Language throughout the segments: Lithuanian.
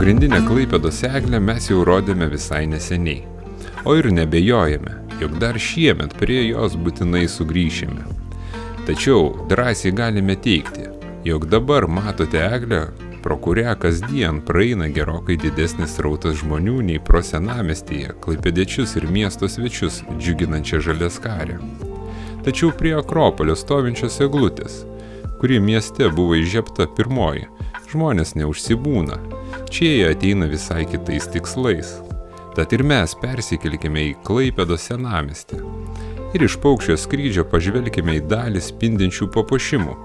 Pagrindinę Klaipėdos eglę mes jau rodėme visai neseniai, o ir nebejojame, jog dar šiemet prie jos būtinai sugrįšime. Tačiau drąsiai galime teigti, jog dabar matote eglę, pro kurią kasdien praeina gerokai didesnis srautas žmonių nei pro senamiestyje, klaipėdiečius ir miesto svečius džiuginančią žaliaskarę. Tačiau prie Akropolio stovinčios eglutės, kuri mieste buvo įžiebta pirmoji, žmonės neužsibūna. Čia jie ateina visai kitais tikslais. Tad ir mes persikelkime į Klaipėdos senamiestį. Ir iš paukščio skrydžio pažvelkime į dalį spindinčių papuošimų,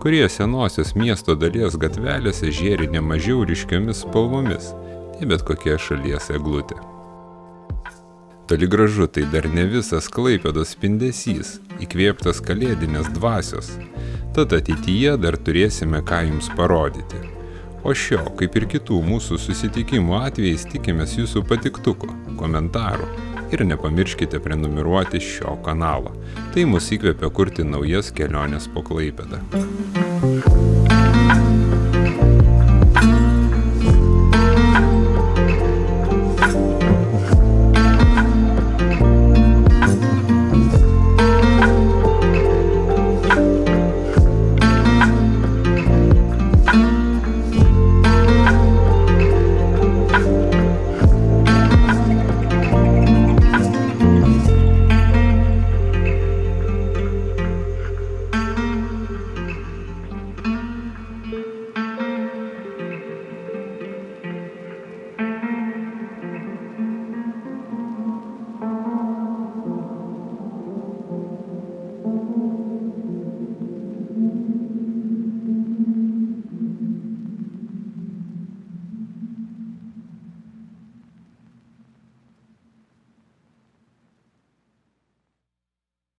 kurie senosios miesto dalies gatvelėse žėri ne mažiau ryškiomis spalvomis, nei bet kokia šalies eglutė. Toli gražu tai dar ne visas Klaipėdos spindesys, įkvėptas kalėdinės dvasios, tad ateityje dar turėsime ką jums parodyti. O šio, kaip ir kitų mūsų susitikimų atvejais, tikimės jūsų patiktukų, komentarų ir nepamirškite prenumeruoti šio kanalo. Tai mus įkvepia kurti naujas keliones po Klaipėdą.